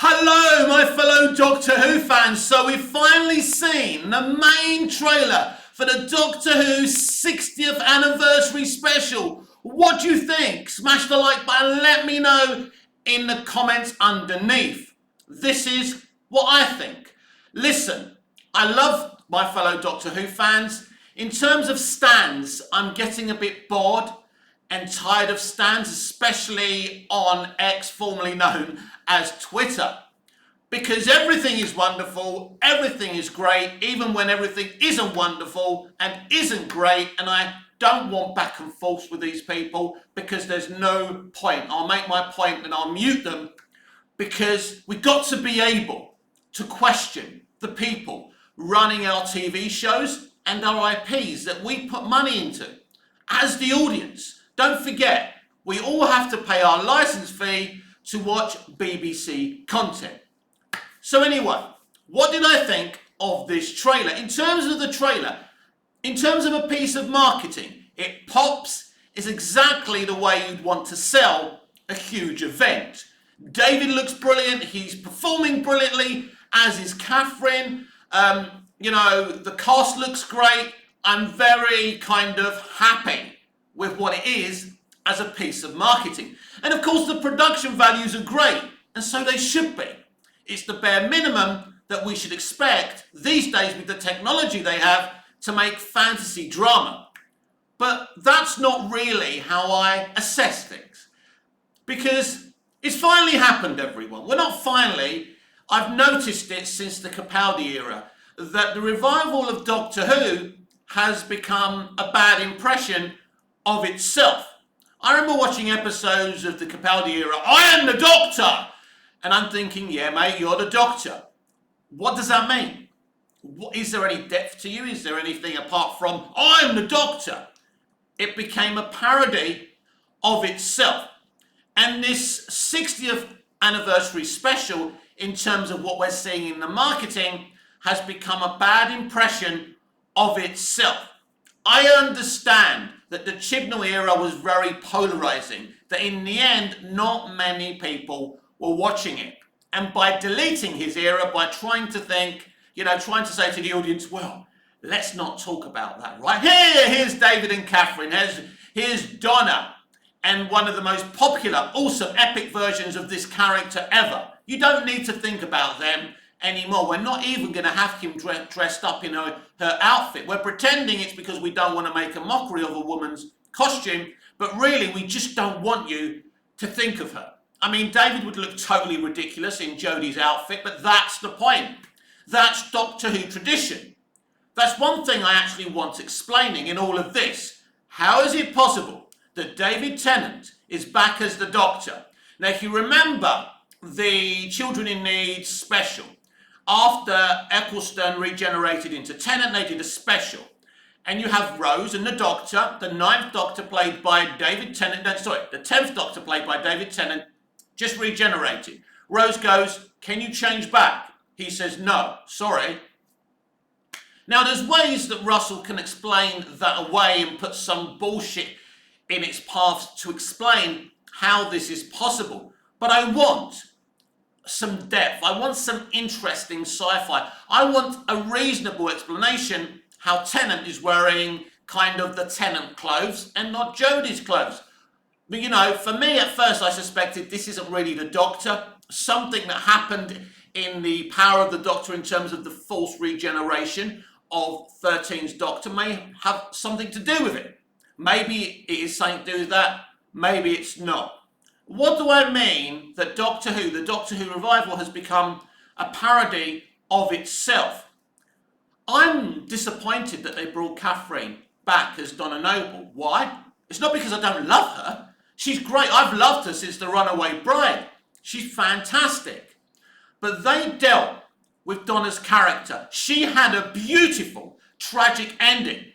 Hello, my fellow Doctor Who fans. So we've finally seen the main trailer for the Doctor Who 60th anniversary special. What do you think? Smash the like button, let me know in the comments underneath. This is what I think. Listen, I love my fellow Doctor Who fans. In terms of stands, I'm getting a bit bored and tired of stands, especially on X, formerly known as Twitter. Because everything is wonderful, everything is great, even when everything isn't wonderful and isn't great, and I don't want back and forth with these people because there's no point. I'll make my point and I'll mute them because we've got to be able to question the people running our TV shows and our IPs that we put money into as the audience. Don't forget, we all have to pay our license fee to watch BBC content. So anyway, what did I think of this trailer? In terms of the trailer, in terms of a piece of marketing, it pops, is exactly the way you'd want to sell a huge event. David looks brilliant, he's performing brilliantly, as is Catherine. The cast looks great. I'm very kind of happy with what it is as a piece of marketing. And of course the production values are great, and so they should be. It's the bare minimum that we should expect these days with the technology they have to make fantasy drama. But that's not really how I assess things. Because it's finally happened, everyone. Well, not finally. I've noticed it since the Capaldi era, that the revival of Doctor Who has become a bad impression of itself. I remember watching episodes of the Capaldi era, I am the Doctor! And I'm thinking, yeah mate, you're the Doctor. What does that mean? Is there any depth to you? Is there anything apart from, I'm the Doctor? It became a parody of itself. And this 60th anniversary special, in terms of what we're seeing in the marketing, has become a bad impression of itself. I understand that the Chibnall era was very polarizing, that in the end, not many people were watching it. And by deleting his era, by trying to think, trying to say to the audience, well, let's not talk about that, right? Here's David and Catherine, here's Donna, and one of the most popular, awesome, epic versions of this character ever. You don't need to think about them anymore. We're not even going to have him dressed up in her outfit. We're pretending it's because we don't want to make a mockery of a woman's costume, but really we just don't want you to think of her. I mean, David would look totally ridiculous in Jodie's outfit, but that's the point. That's Doctor Who tradition. That's one thing I actually want explaining in all of this. How is it possible that David Tennant is back as the Doctor? Now, if you remember the Children in Need special, after Eccleston regenerated into Tennant, they did a special. And you have Rose and the Doctor, the 9th Doctor played by David Tennant, the 10th Doctor played by David Tennant, just regenerated. Rose goes, can you change back? He says, no, sorry. Now, there's ways that Russell can explain that away and put some bullshit in its path to explain how this is possible. But I want some depth. I want some interesting sci-fi. I want a reasonable explanation how Tennant is wearing kind of the Tennant clothes and not Jodie's clothes. But for me at first I suspected this isn't really the Doctor. Something that happened in the Power of the Doctor in terms of the false regeneration of 13's Doctor may have something to do with it. Maybe it is something to do with that, maybe it's not. What do I mean that Doctor Who, the Doctor Who revival, has become a parody of itself? I'm disappointed that they brought Catherine back as Donna Noble. Why? It's not because I don't love her. She's great. I've loved her since The Runaway Bride. She's fantastic. But they dealt with Donna's character. She had a beautiful, tragic ending.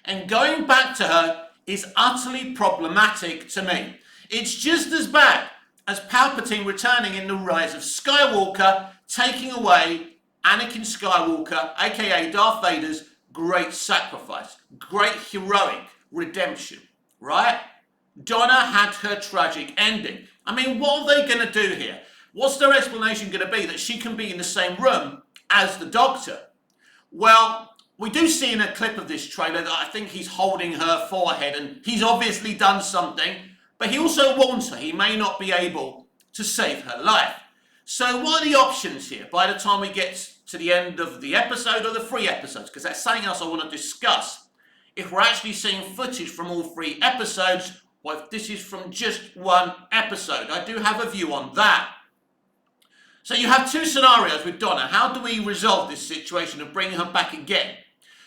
And going back to her is utterly problematic to me. It's just as bad as Palpatine returning in The Rise of Skywalker, taking away Anakin Skywalker, aka Darth Vader's great sacrifice, great heroic redemption, right? Donna had her tragic ending. I mean, what are they going to do here? What's their explanation going to be? That she can be in the same room as the Doctor? Well, we do see in a clip of this trailer that I think he's holding her forehead and he's obviously done something, but he also warns her he may not be able to save her life. So what are the options here by the time we get to the end of the episode or the 3 episodes? Because that's something else I want to discuss. If we're actually seeing footage from all 3 episodes, or if this is from just 1 episode. I do have a view on that. So you have 2 scenarios with Donna. How do we resolve this situation and bring her back again?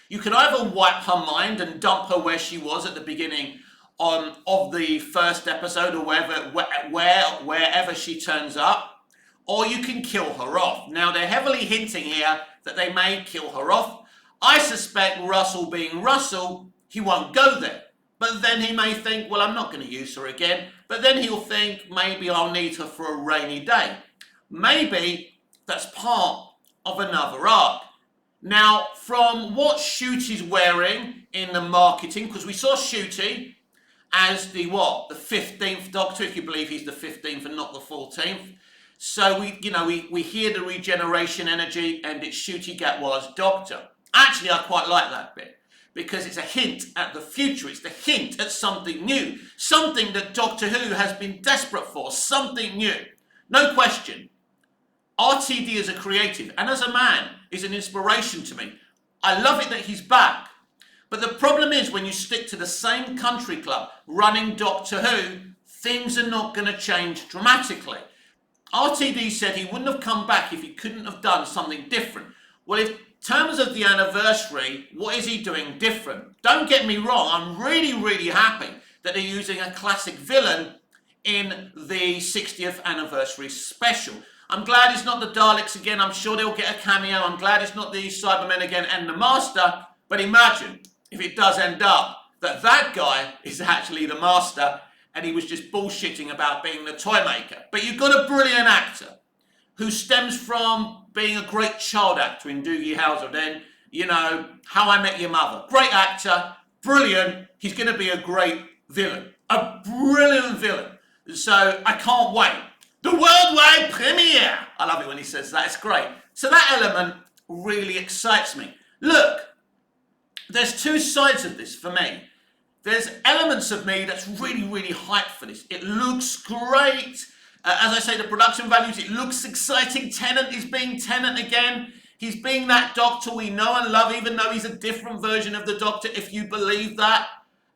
You can either wipe her mind and dump her where she was at the beginning of the 1st episode or wherever she turns up, or you can kill her off. Now, they're heavily hinting here that they may kill her off. I suspect Russell being Russell, he won't go there. But then he may think, well, I'm not going to use her again. But then he'll think, maybe I'll need her for a rainy day. Maybe that's part of another arc. Now, from what Ncuti's wearing in the marketing, because we saw Ncuti as the 15th Doctor, if you believe he's the 15th and not the 14th. So we hear the regeneration energy, and it's Ncuti Gatwa's Doctor. Actually, I quite like that bit, because it's a hint at the future. It's the hint at something new, something that Doctor Who has been desperate for, something new. No question. RTD as a creative and as a man is an inspiration to me. I love it that he's back. But the problem is when you stick to the same country club running Doctor Who, things are not going to change dramatically. RTD said he wouldn't have come back if he couldn't have done something different. Well, in terms of the anniversary, what is he doing different? Don't get me wrong, I'm really, really happy that they're using a classic villain in the 60th anniversary special. I'm glad it's not the Daleks again. I'm sure they'll get a cameo. I'm glad it's not the Cybermen again and the Master. But imagine if it does end up that guy is actually the Master and he was just bullshitting about being the toy maker. But you've got a brilliant actor who stems from being a great child actor in Doogie Howser. Then, How I Met Your Mother. Great actor, brilliant. He's going to be a great villain. A brilliant villain. So I can't wait. The worldwide premiere! I love it when he says that, it's great. So that element really excites me. Look, there's 2 sides of this for me. There's elements of me that's really, really hyped for this. It looks great. As I say, the production values, it looks exciting. Tennant is being Tennant again. He's being that Doctor we know and love, even though he's a different version of the Doctor, if you believe that.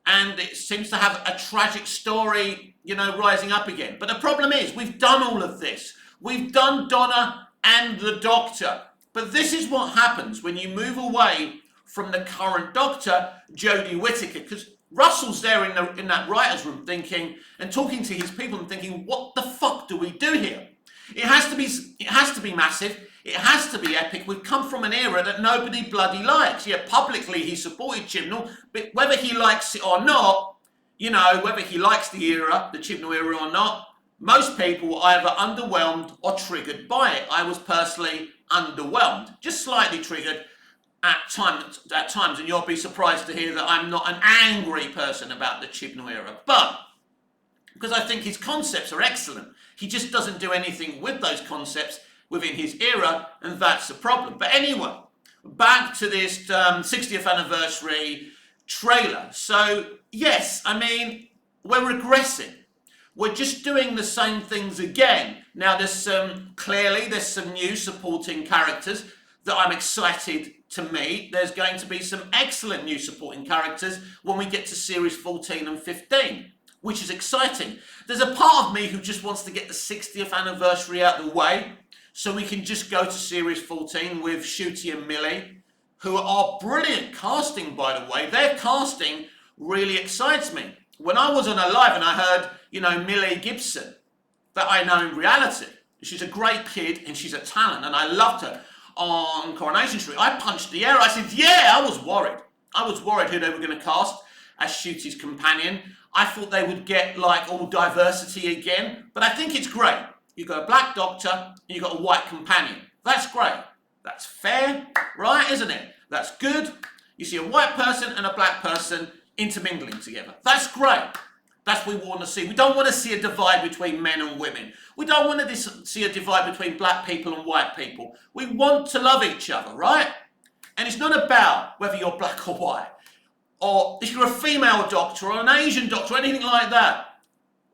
And it seems to have a tragic story, rising up again. But the problem is, we've done all of this. We've done Donna and the Doctor. But this is what happens when you move away from the current Doctor, Jodie Whittaker, because Russell's there in that writer's room thinking, and talking to his people and thinking, what the fuck do we do here? It has to be massive. It has to be epic. We've come from an era that nobody bloody likes. Yeah, publicly he supported Chibnall, but whether he likes it or not, whether he likes the Chibnall era or not, most people were either underwhelmed or triggered by it. I was personally underwhelmed, just slightly triggered at times, and you'll be surprised to hear that I'm not an angry person about the Chibnall era, but because I think his concepts are excellent. He just doesn't do anything with those concepts within his era, and that's the problem. But anyway, back to this 60th anniversary trailer. So, yes, we're regressing. We're just doing the same things again. Now, there's some new supporting characters that I'm excited to meet. There's going to be some excellent new supporting characters when we get to series 14 and 15, which is exciting. There's a part of me who just wants to get the 60th anniversary out of the way, so we can just go to series 14 with Ncuti and Millie, who are brilliant casting, by the way. Their casting really excites me. When I was on a live and I heard, Millie Gibson, that I know in reality, she's a great kid and she's a talent, and I loved her on Coronation Street. I punched the air. I said, yeah, I was worried. I was worried who they were going to cast as Ncuti's companion. I thought they would get all diversity again, but I think it's great. You've got a black Doctor and you've got a white companion. That's great. That's fair, right, isn't it? That's good. You see a white person and a black person intermingling together. That's great. That's what we want to see. We don't want to see a divide between men and women. We don't want to see a divide between black people and white people. We want to love each other, right? And it's not about whether you're black or white, or if you're a female doctor or an Asian doctor or anything like that.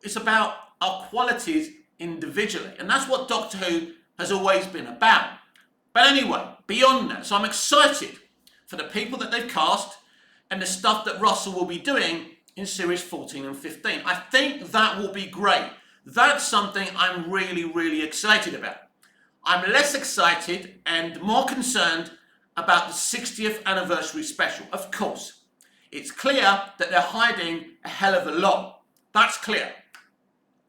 It's about our qualities individually. And that's what Doctor Who has always been about. But anyway, beyond that, so I'm excited for the people that they've cast and the stuff that Russell will be doing in series 14 and 15. I think that will be great. That's something I'm really, really excited about. I'm less excited and more concerned about the 60th anniversary special. Of course, it's clear that they're hiding a hell of a lot. That's clear.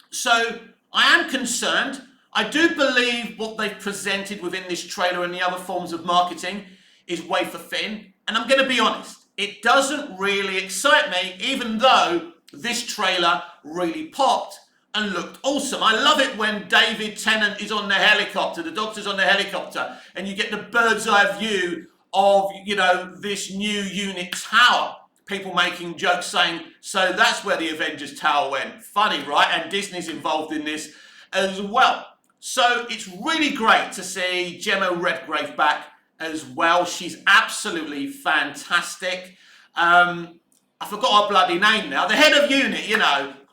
So I am concerned. I do believe what they've presented within this trailer and the other forms of marketing is wafer thin. And I'm going to be honest, it doesn't really excite me, even though this trailer really popped and looked awesome. I love it when David Tennant is on the helicopter, the Doctor's on the helicopter, and you get the bird's eye view of, you know, this new unit tower. People making jokes saying, so that's where the Avengers Tower went. Funny, right? And Disney's involved in this as well. So it's really great to see Gemma Redgrave back as well. She's absolutely fantastic. I forgot her bloody name now. The head of unit,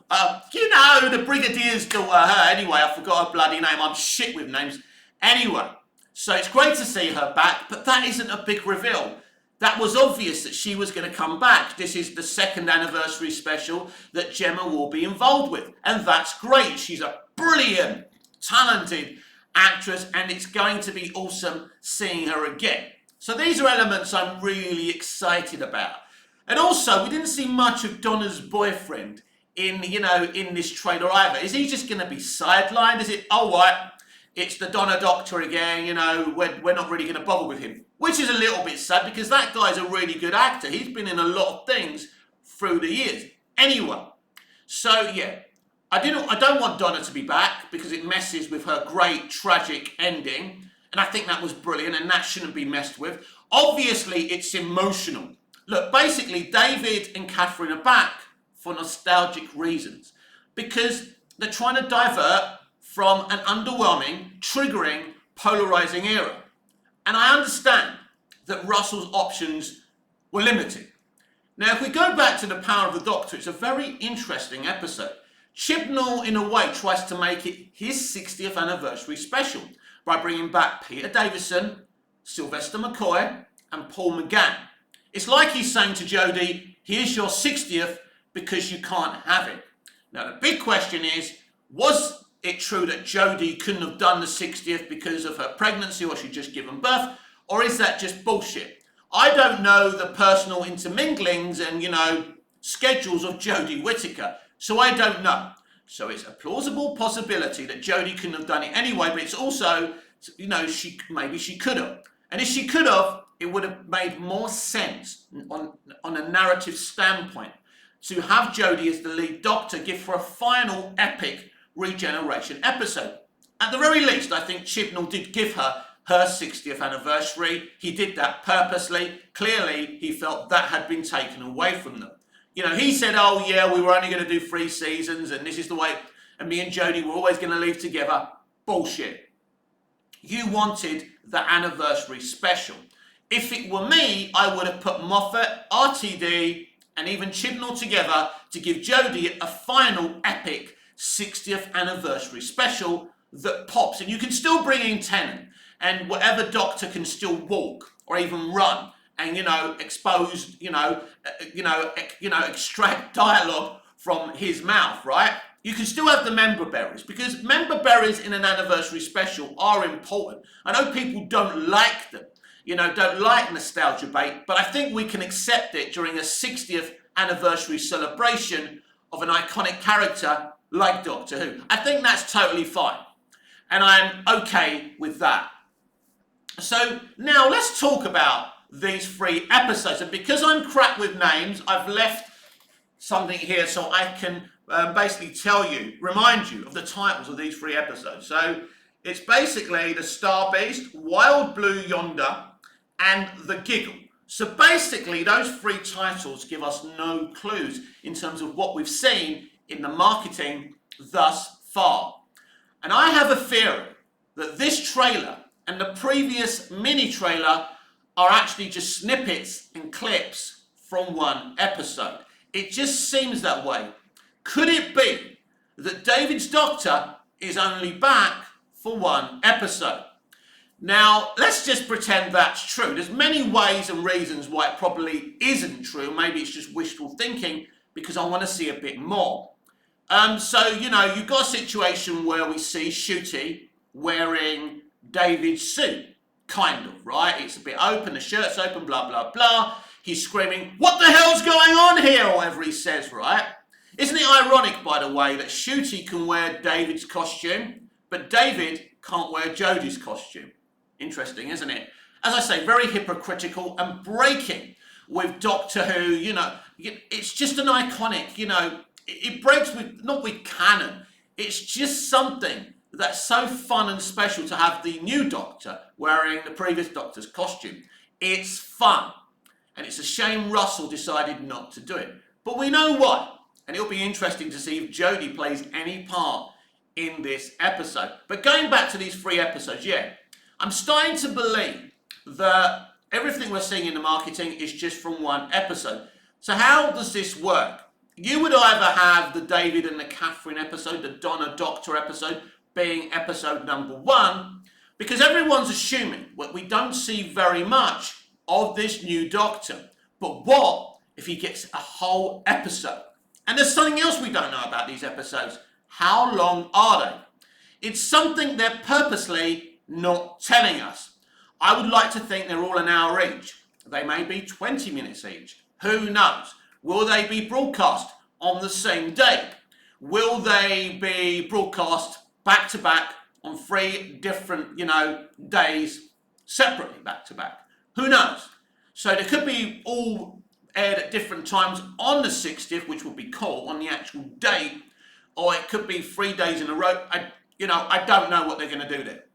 the Brigadier's daughter, her. Anyway, I forgot her bloody name. I'm shit with names. Anyway, so it's great to see her back, but that isn't a big reveal. That was obvious that she was going to come back. This is the 2nd anniversary special that Gemma will be involved with. And that's great. She's a brilliant, talented actress, and it's going to be awesome seeing her again. So these are elements I'm really excited about. And also, we didn't see much of Donna's boyfriend in this trailer either. Is he just going to be sidelined? Is it, oh right, it's the Donna Doctor again, we're not really going to bother with him. Which is a little bit sad because that guy's a really good actor. He's been in a lot of things through the years. Anyway, so yeah, I don't want Donna to be back because it messes with her great tragic ending. And I think that was brilliant and that shouldn't be messed with. Obviously, it's emotional. Look, basically, David and Catherine are back for nostalgic reasons because they're trying to divert from an underwhelming, triggering, polarizing era. And I understand that Russell's options were limited. Now, if we go back to The Power of the Doctor, it's a very interesting episode. Chibnall, in a way, tries to make it his 60th anniversary special by bringing back Peter Davison, Sylvester McCoy, and Paul McGann. It's like he's saying to Jodie, here's your 60th because you can't have it. Now, the big question is, was it true that Jodie couldn't have done the 60th because of her pregnancy or she'd just given birth? Or is that just bullshit? I don't know the personal interminglings and, schedules of Jodie Whittaker, so I don't know. So it's a plausible possibility that Jodie couldn't have done it anyway, but it's also, maybe she could have. And if she could have, it would have made more sense on a narrative standpoint to have Jodie as the lead Doctor give her a final epic regeneration episode. At the very least, I think Chibnall did give her 60th anniversary. He did that purposely. Clearly, he felt that had been taken away from them. He said, oh yeah, we were only going to do 3 seasons and this is the way, and me and Jodie were always going to leave together. Bullshit. You wanted the anniversary special. If it were me, I would have put Moffat, RTD, and even Chibnall together to give Jodie a final epic 60th anniversary special that pops. And you can still bring in Tennant, and whatever Doctor can still walk or even run and, expose, extract dialogue from his mouth, right? You can still have the member berries because member berries in an anniversary special are important. I know people don't like them, don't like nostalgia bait, but I think we can accept it during a 60th anniversary celebration of an iconic character like Doctor Who. I think that's totally fine. And I'm okay with that. So now let's talk about these 3 episodes. And because I'm crap with names, I've left something here so I can basically remind you of the titles of these 3 episodes. So it's basically The Star Beast, Wild Blue Yonder, and The Giggle. So basically those 3 titles give us no clues in terms of what we've seen in the marketing thus far. And I have a theory that this trailer and the previous mini trailer are actually just snippets and clips from one episode. It just seems that way. Could it be that David's Doctor is only back for one episode? Now, let's just pretend that's true. There's many ways and reasons why it probably isn't true. Maybe it's just wishful thinking because I want to see a bit more. So, you've got a situation where we see Ncuti wearing David's suit, kind of, right? It's a bit open, the shirt's open, blah, blah, blah. He's screaming, "What the hell's going on here?" or whatever he says, right? Isn't it ironic, by the way, that Ncuti can wear David's costume, but David can't wear Jodie's costume? Interesting, isn't it? As I say, very hypocritical and breaking with Doctor Who. It's just an iconic, it breaks with, not with canon. It's just something that's so fun and special to have the new Doctor wearing the previous Doctor's costume. It's fun. And it's a shame Russell decided not to do it. But we know why. And it'll be interesting to see if Jodie plays any part in this episode. But going back to these 3 episodes, I'm starting to believe that everything we're seeing in the marketing is just from one episode. So how does this work? You would either have the David and the Catherine episode, the Donna Doctor episode, being episode number 1, because everyone's assuming that we don't see very much of this new Doctor. But what if he gets a whole episode? And there's something else we don't know about these episodes. How long are they? It's something they're purposely not telling us. I would like to think they're all an hour each. They may be 20 minutes each. Who knows? Will they be broadcast on the same day? Will they be broadcast back to back on 3 different, days separately back to back? Who knows? So they could be all aired at different times on the 60th, which would be cool on the actual date, or it could be 3 days in a row. I don't know what they're going to do there.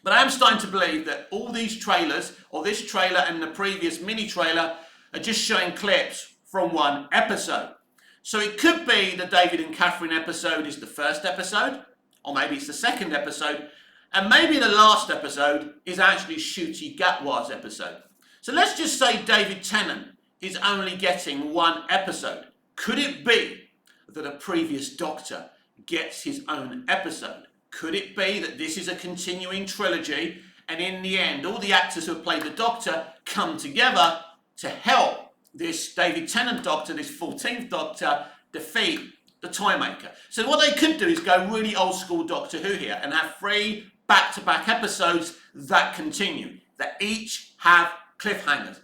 But I am starting to believe that all these trailers, or this trailer and the previous mini trailer, are just showing clips from one episode. So it could be the David and Catherine episode is the first episode, or maybe it's the second episode, and maybe the last episode is actually Ncuti Gatwa's episode. So let's just say David Tennant is only getting one episode. Could it be that a previous Doctor gets his own episode? Could it be that this is a continuing trilogy, and in the end, all the actors who have played the Doctor come together to help this David Tennant Doctor, this 14th Doctor, defeat the Toymaker? So what they could do is go really old school Doctor Who here and have 3 back-to-back episodes that continue, that each have cliffhangers,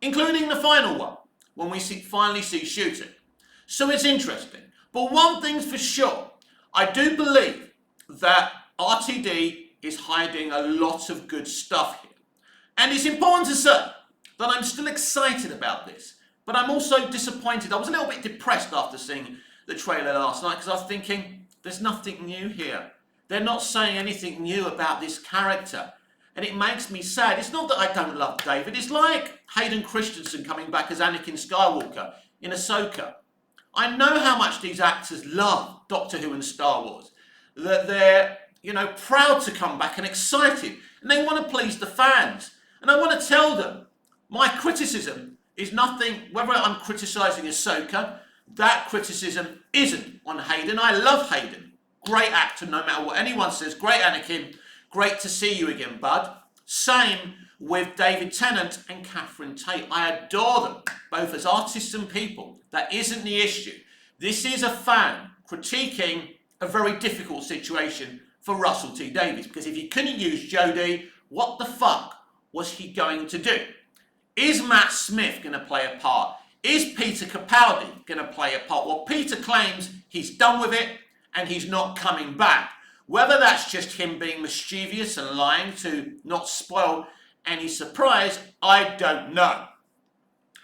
including the final one, when we finally see Ncuti. So it's interesting. But one thing's for sure, I do believe that RTD is hiding a lot of good stuff here. And it's important to say that I'm still excited about this, but I'm also disappointed. I was a little bit depressed after seeing the trailer last night because I was thinking, there's nothing new here. They're not saying anything new about this character. And it makes me sad. It's not that I don't love David. It's like Hayden Christensen coming back as Anakin Skywalker in Ahsoka. I know how much these actors love Doctor Who and Star Wars. That they're, proud to come back and excited. And they want to please the fans. And I want to tell them, my criticism is nothing, whether I'm criticising Ahsoka, that criticism isn't on Hayden. I love Hayden. Great actor, no matter what anyone says. Great Anakin. Great to see you again, bud. Same with David Tennant and Catherine Tate. I adore them, both as artists and people. That isn't the issue. This is a fan critiquing a very difficult situation for Russell T Davies, because if he couldn't use Jodie, what the fuck was he going to do? Is Matt Smith going to play a part? Is Peter Capaldi going to play a part? Well, Peter claims he's done with it and he's not coming back. Whether that's just him being mischievous and lying to not spoil any surprise, I don't know.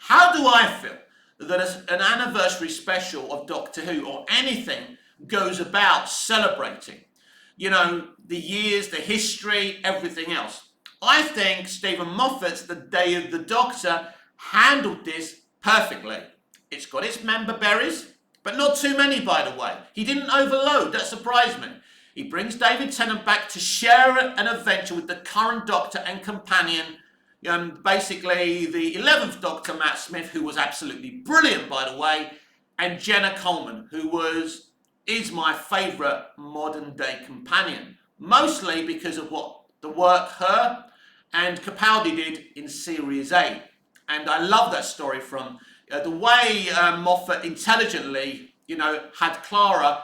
How do I feel that an anniversary special of Doctor Who or anything goes about celebrating, the years, the history, everything else? I think Stephen Moffat's The Day of the Doctor handled this perfectly. It's got its member berries, But not too many, by the way. He didn't overload. That surprised me. He brings David Tennant back to share an adventure with the current Doctor and companion, basically the 11th Doctor, Matt Smith, who was absolutely brilliant, by the way, and Jenna Coleman, who is my favourite modern day companion, mostly because of what the work her and Capaldi did in Series 8. And I love that story from the way Moffat intelligently, had Clara,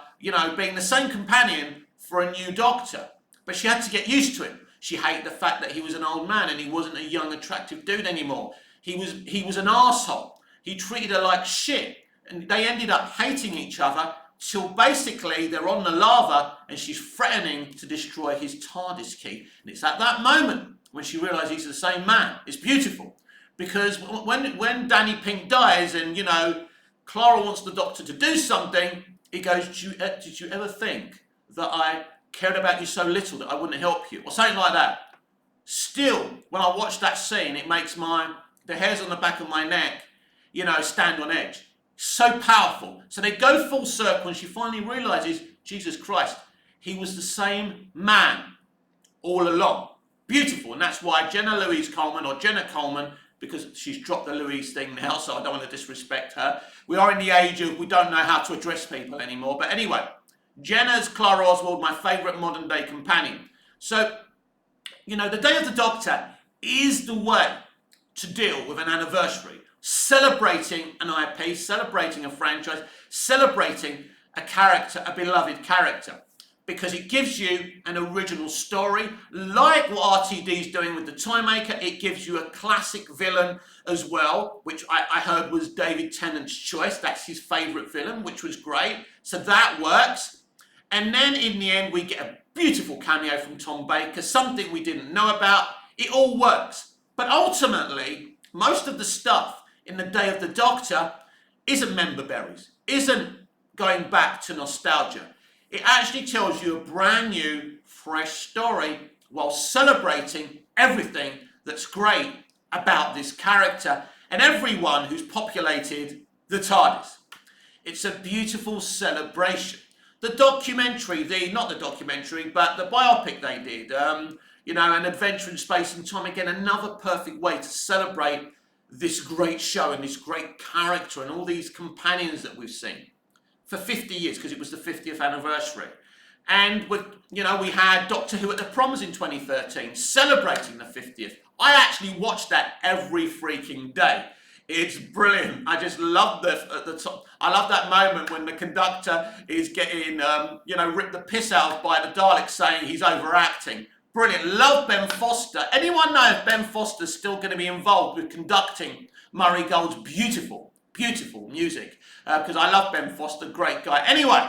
being the same companion for a new Doctor. But she had to get used to him. She hated the fact that he was an old man and he wasn't a young, attractive dude anymore. He was an arsehole. He treated her like shit. And they ended up hating each other till basically they're on the lava and she's threatening to destroy his TARDIS key. And it's at that moment when she realises he's the same man. It's beautiful. Because when Danny Pink dies and, Clara wants the Doctor to do something, he goes, did you ever think that I cared about you so little that I wouldn't help you? Or something like that. Still, when I watch that scene, it makes the hairs on the back of my neck, stand on edge. So powerful. So they go full circle and she finally realises, Jesus Christ, he was the same man all along. Beautiful. And that's why Jenna Louise Coleman, or Jenna Coleman, because she's dropped the Louise thing now, so I don't want to disrespect her. We are in the age of we don't know how to address people anymore. But anyway, Jenna's Clara Oswald, my favourite modern day companion. So, the Day of the Doctor is the way to deal with an anniversary. Celebrating an IP, celebrating a franchise, celebrating a character, a beloved character. Because it gives you an original story, like what RTD's doing with the Toymaker. It gives you a classic villain as well, which I heard was David Tennant's choice. That's his favourite villain, which was great. So that works. And then in the end, we get a beautiful cameo from Tom Baker, something we didn't know about. It all works. But ultimately, most of the stuff in the Day of the Doctor isn't member berries, isn't going back to nostalgia. It actually tells you a brand new, fresh story while celebrating everything that's great about this character and everyone who's populated the TARDIS. It's a beautiful celebration. The documentary, not the documentary, but the biopic they did, An Adventure in Space and Time, again, another perfect way to celebrate this great show and this great character and all these companions that we've seen for 50 years, because it was the 50th anniversary. And we had Doctor Who at the Proms in 2013, celebrating the 50th. I actually watched that every freaking day. It's brilliant. I just love I love that moment when the conductor is getting, ripped the piss out by the Daleks, saying he's overacting. Brilliant. Love Ben Foster. Anyone know if Ben Foster's still going to be involved with conducting Murray Gold's beautiful music? Because I love Ben Foster, great guy. Anyway,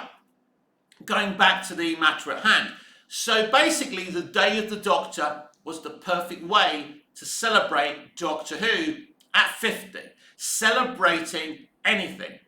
going back to the matter at hand. So basically, the Day of the Doctor was the perfect way to celebrate Doctor Who at 50. Celebrating anything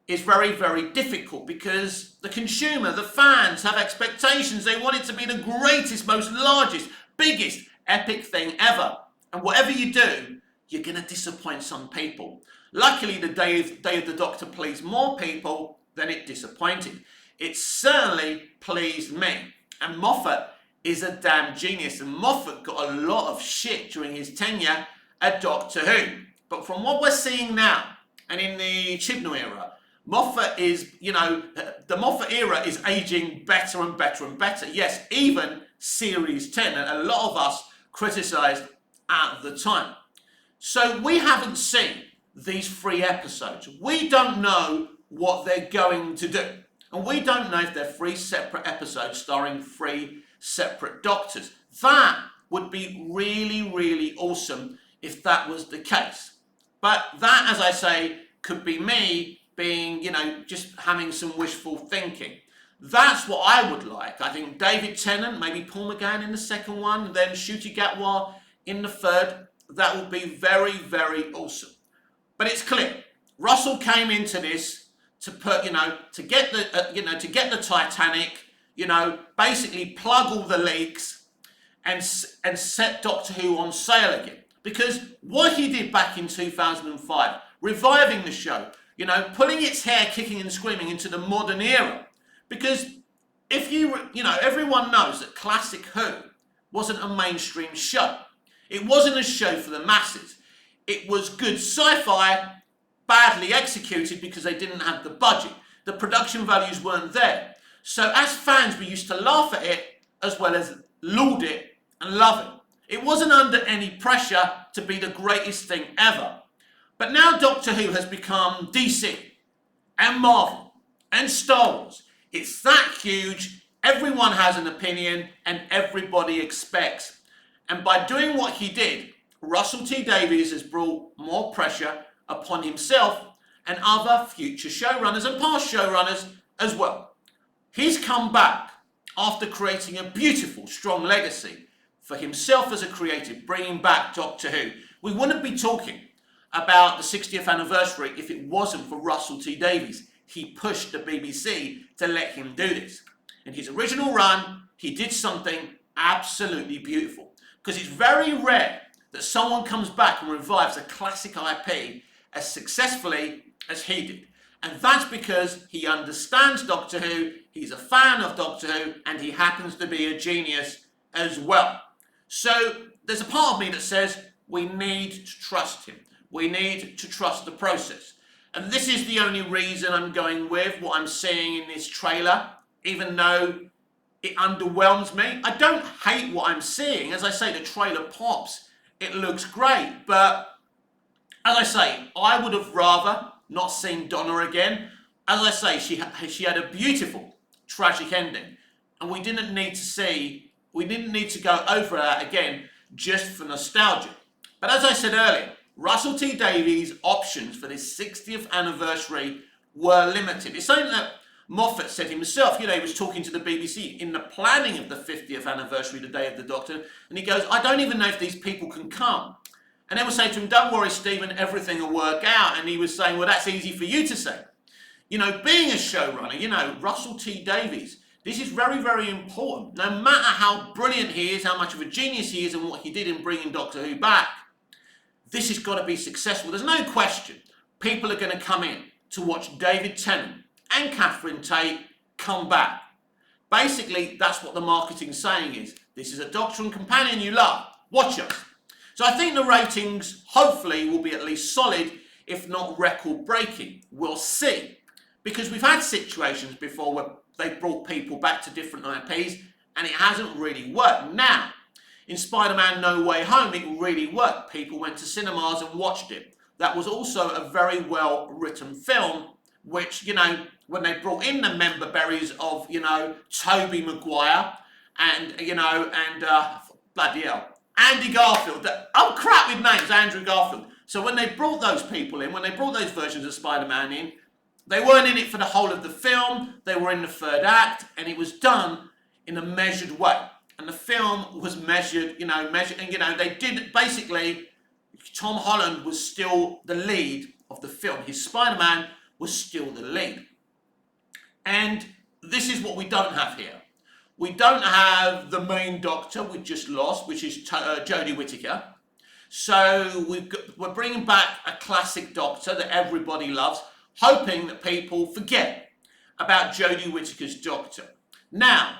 is very, very difficult because the consumer, the fans, have expectations. They want it to be the greatest, most largest, biggest, epic thing ever. And whatever you do, you're going to disappoint some people. Luckily, the Day of the Doctor pleased more people than it disappointed. It certainly pleased me. And Moffat is a damn genius. And Moffat got a lot of shit during his tenure at Doctor Who. But from what we're seeing now, and in the Chibnall era, Moffat is, the Moffat era is aging better and better and better. Yes, even Series 10, and a lot of us criticised at the time. So we haven't seen these 3 episodes. We don't know what they're going to do. And we don't know if they're 3 separate episodes starring 3 separate Doctors. That would be really, really awesome if that was the case. But that, as I say, could be me being, just having some wishful thinking. That's what I would like. I think David Tennant, maybe Paul McGann in the second one, then Ncuti Gatwa in the third. That would be very, very awesome. But it's clear, Russell came into this to put, to get the Titanic, basically plug all the leaks and set Doctor Who on sail again. Because what he did back in 2005, reviving the show, you know, pulling its hair kicking and screaming into the modern era. Because if you know, everyone knows that Classic Who wasn't a mainstream show. It wasn't a show for the masses. It was good sci-fi, badly executed because they didn't have the budget. The production values weren't there. So as fans, we used to laugh at it as well as laud it and love it. It wasn't under any pressure to be the greatest thing ever. But now Doctor Who has become DC and Marvel and Star Wars. It's that huge, everyone has an opinion and everybody expects. And by doing what he did, Russell T Davies has brought more pressure upon himself and other future showrunners and past showrunners as well. He's come back after creating a beautiful, strong legacy for himself as a creative, bringing back Doctor Who. We wouldn't be talking about the 60th anniversary if it wasn't for Russell T Davies. He pushed the BBC to let him do this. In his original run, he did something absolutely beautiful. Because it's very rare that someone comes back and revives a classic IP as successfully as he did. And that's because he understands Doctor Who, he's a fan of Doctor Who, and he happens to be a genius as well. So there's a part of me that says we need to trust him. We need to trust the process. And this is the only reason I'm going with what I'm seeing in this trailer, even though it underwhelms me. I don't hate what I'm seeing. As I say, the trailer pops. It looks great. But as I say, I would have rather not seen Donna again. As I say, she had a beautiful, tragic ending. And we didn't need to go over that again just for nostalgia. But as I said earlier, Russell T Davies' options for this 60th anniversary were limited. It's something that Moffat said himself. You know, he was talking to the BBC in the planning of the 50th anniversary, the Day of the Doctor, and he goes, I don't even know if these people can come. And they will say to him, don't worry, Stephen, everything will work out. And he was saying, well, that's easy for you to say. You know, being a showrunner, you know, Russell T Davies, this is very, very important. No matter how brilliant he is, how much of a genius he is, and what he did in bringing Doctor Who back, this has got to be successful. There's no question people are going to come in to watch David Tennant and Catherine Tate come back. Basically, that's what the marketing's saying is, this is a Doctor and companion you love. Watch us. So I think the ratings, hopefully, will be at least solid, if not record-breaking. We'll see. Because we've had situations before where they've brought people back to different IPs, and it hasn't really worked. Now, in Spider-Man No Way Home, it really worked. People went to cinemas and watched it. That was also a very well-written film, which, you know, when they brought in the member berries of, you know, Tobey Maguire and, you know, and, bloody hell, Andy Garfield. I'm crap with names, Andrew Garfield. So when they brought those people in, when they brought those versions of Spider-Man in, they weren't in it for the whole of the film. They were in the third act, and it was done in a measured way. And the film was measured, and, you know, they did, basically, Tom Holland was still the lead of the film. His Spider-Man was still the lead. And this is what we don't have here. We don't have the main Doctor we just lost, which is Jodie Whittaker. So we're bringing back a classic Doctor that everybody loves, hoping that people forget about Jodie Whittaker's Doctor. Now,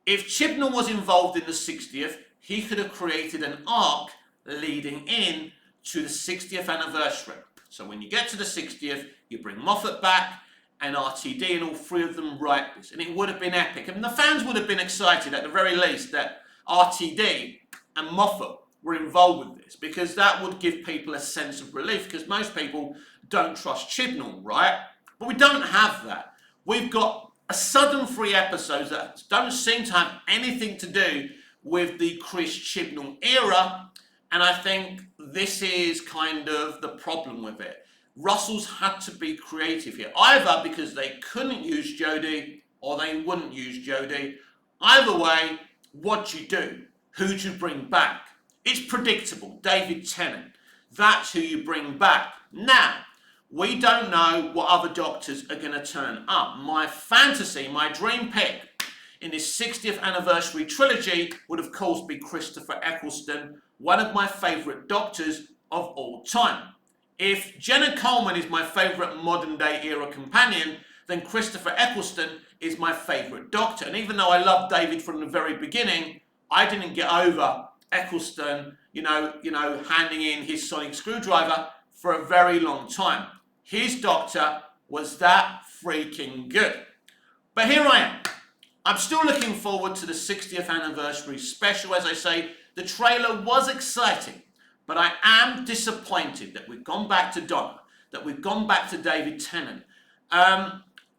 if Chibnall was involved in the 60th, he could have created an arc leading in to the 60th anniversary. So when you get to the 60th, you bring Moffat back and RTD, and all three of them write this. And it would have been epic. And the fans would have been excited, at the very least, that RTD and Moffat were involved with this, because that would give people a sense of relief, because most people don't trust Chibnall, right? But we don't have that. We've got a sudden 3 episodes that don't seem to have anything to do with the Chris Chibnall era, and I think this is kind of the problem with it. Russell's had to be creative here, either because they couldn't use Jodie or they wouldn't use Jodie. Either way, what do you do? Who do you bring back? It's predictable, David Tennant. That's who you bring back. Now, we don't know what other Doctors are going to turn up. My fantasy, my dream pick in this 60th anniversary trilogy would of course be Christopher Eccleston, one of my favourite Doctors of all time. If Jenna Coleman is my favourite modern day era companion, then Christopher Eccleston is my favourite Doctor. And even though I loved David from the very beginning, I didn't get over Eccleston, handing in his sonic screwdriver for a very long time. His Doctor was that freaking good. But here I am. I'm still looking forward to the 60th anniversary special. As I say, the trailer was exciting, but I am disappointed that we've gone back to Donna, that we've gone back to David Tennant.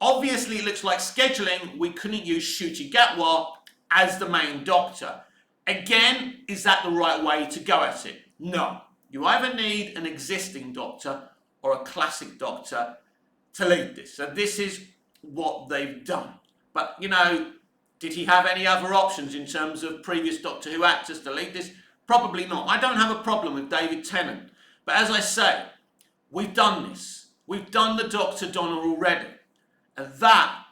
Obviously, it looks like scheduling, we couldn't use Ncuti Gatwa as the main Doctor. Again, is that the right way to go at it? No. You either need an existing Doctor or a classic Doctor to lead this. So this is what they've done. But, did he have any other options in terms of previous Doctor Who actors to lead this? Probably not. I don't have a problem with David Tennant. But as I say, we've done this. We've done the Doctor Donna already. And that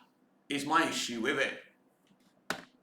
is my issue with it.